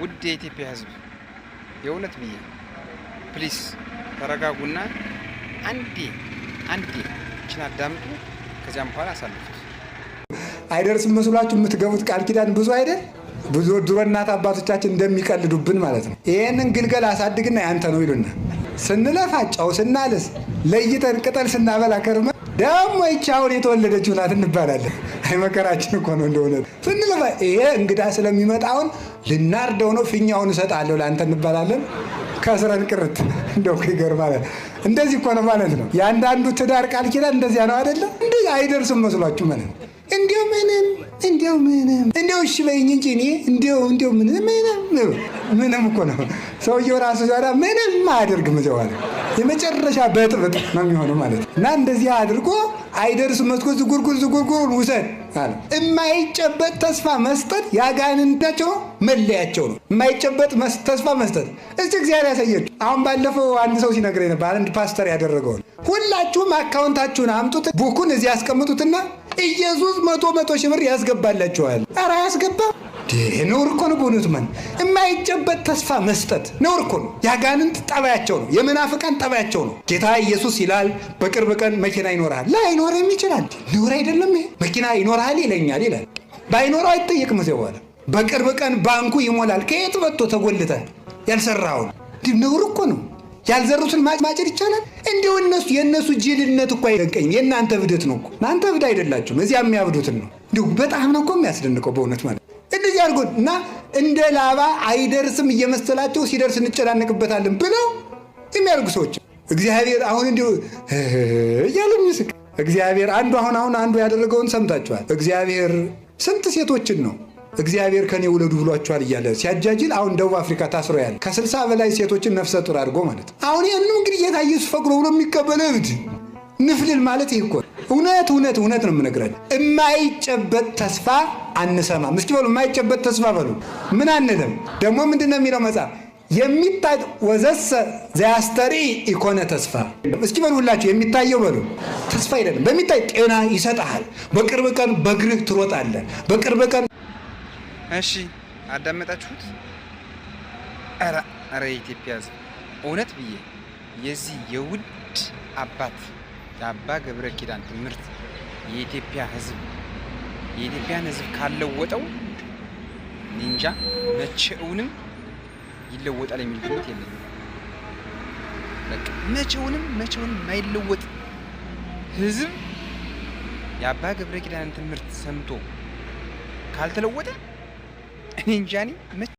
ውድ የኢትዮጵያ ሕዝብ የእውነት ብዬ ፕሊስ ተረጋጉና አንዴ እችን አዳምጡ። ከዚያም በኋላ አሳልፉት። አይደርስም መስሏችሁ የምትገቡት ቃል ኪዳን ብዙ አይደል? ብዙ ድሮ እናት አባቶቻችን እንደሚቀልዱብን ማለት ነው። ይሄንን ግልገል አሳድግና ያንተ ነው ይሉና ስንለፋ ጨው ስናልስ ለይተን ቅጠል ስናበላ ከርመ ደግሞ ይቻውን የተወለደችው ናት እንባላለን። አይ መከራችን እኮ ነው እንደሆነ ስንለፋ ይሄ እንግዳ ስለሚመጣውን ልናርደው ነው ፊኛውን እሰጣለሁ ለአንተ እንባላለን። ከስረን ቅርት እንደው ይገርማል። እንደዚህ እኮ ነው ማለት ነው። የአንዳንዱ ትዳር ቃል ኪዳን እንደዚያ ነው አይደለ? እንደዚህ አይደርስም መስሏችሁ ማለት ነው። እንዲያው እሺ በይኝ እንጂ እኔ እንዲያው ምንም እኮ ነው። ሰውየው ራሱ ዛሬ ምንም አያደርግም። ዘዋለ የመጨረሻ በጥብጥ ነው የሚሆነው ማለት ነው። እና እንደዚህ አድርጎ አይደርስም መስኮት ዝጉርጉር ውሰድ አለ። የማይጨበጥ ተስፋ መስጠት ያጋንንታቸው መለያቸው ነው። የማይጨበጥ ተስፋ መስጠት እስቲ እግዚአብሔር ያሳየችው። አሁን ባለፈው አንድ ሰው ሲነግረኝ ነበር፣ አንድ ፓስተር ያደረገውን። ሁላችሁም አካውንታችሁን አምጡት፣ ቡኩን እዚህ ያስቀምጡትና ኢየሱስ መቶ ሺህ ብር ያስገባላችኋል። ኧረ ያስገባ ነውር እኮ ነው። በእውነቱ የማይጨበጥ ተስፋ መስጠት ነውር እኮ ነው። ያጋንንት ጠባያቸው ነው። የመናፍቃን ጠባያቸው ነው። ጌታ ኢየሱስ ይላል በቅርብ ቀን መኪና ይኖርሃል። ላይኖርም ይችላል። ነውር አይደለም ይሄ። መኪና ይኖርሃል ይለኛል ይላል። ባይኖረው አይጠየቅም። እዚያ በኋላ በቅርብ ቀን ባንኩ ይሞላል። ከየት መጥቶ ተጎልተህ ያልሰራውን ነውር እኮ ነው። ያልዘሩትን ማጨድ ይቻላል። እንዲሁ የእነሱ ጅልነት እኮ አይደንቀኝም። የእናንተ እብደት ነው እኮ። እናንተ እብድ አይደላችሁም። እዚያ የሚያብዱትን ነው። እንዲሁ በጣም ነው እኮ የሚያስደንቀው በእውነት ማለት እንደዚህ አድርጎ እና እንደ ላባ አይደርስም እየመሰላቸው ሲደርስ እንጨናነቅበታለን ብለው የሚያደርጉ ሰዎች እግዚአብሔር አሁን እንዲሁ እያሉ የሚስቅ እግዚአብሔር አንዱ ያደረገውን ሰምታችኋል። እግዚአብሔር ስንት ሴቶችን ነው እግዚአብሔር ከኔ ውለዱ ብሏቸዋል እያለ ሲያጃጅል አሁን ደቡብ አፍሪካ ታስሮ ያለ ከ60 በላይ ሴቶችን ነፍሰ ጡር አድርጎ ማለት ነው። አሁን ይህንም እንግዲህ ጌታ ኢየሱስ ፈቅዶ ብሎ የሚቀበለ እብድ ንፍልል ማለት ይህ እኮ እውነት ነው የምነግራችሁ። የማይጨበጥ ተስፋ አንሰማም። እስኪ በሉ የማይጨበጥ ተስፋ በሉ። ምን አንልም። ደግሞ ምንድን ነው የሚለው መጽሐፍ? የሚታይ ወዘሰ ዘያስተሪ ኢኮነ ተስፋ። እስኪ በሉ ሁላችሁ የሚታየው በሉ ተስፋ አይደለም። በሚታይ ጤና ይሰጥሃል። በቅርብ ቀን በእግርህ ትሮጣለህ። በቅርብ ቀን እሺ አዳመጣችሁት? ኧረ የኢትዮጵያ ሕዝብ እውነት ብዬ የዚህ የውድ አባት የአባ ገብረ ኪዳን ትምህርት የኢትዮጵያን ሕዝብ ካለወጠው ኒንጃ መቼውንም ይለወጣል የሚል ግምት የለኝም። በቃ መቼውንም የማይለወጥ ሕዝብ የአባ ገብረ ኪዳን ትምህርት ሰምቶ ካልተለወጠ እኔ እንጃ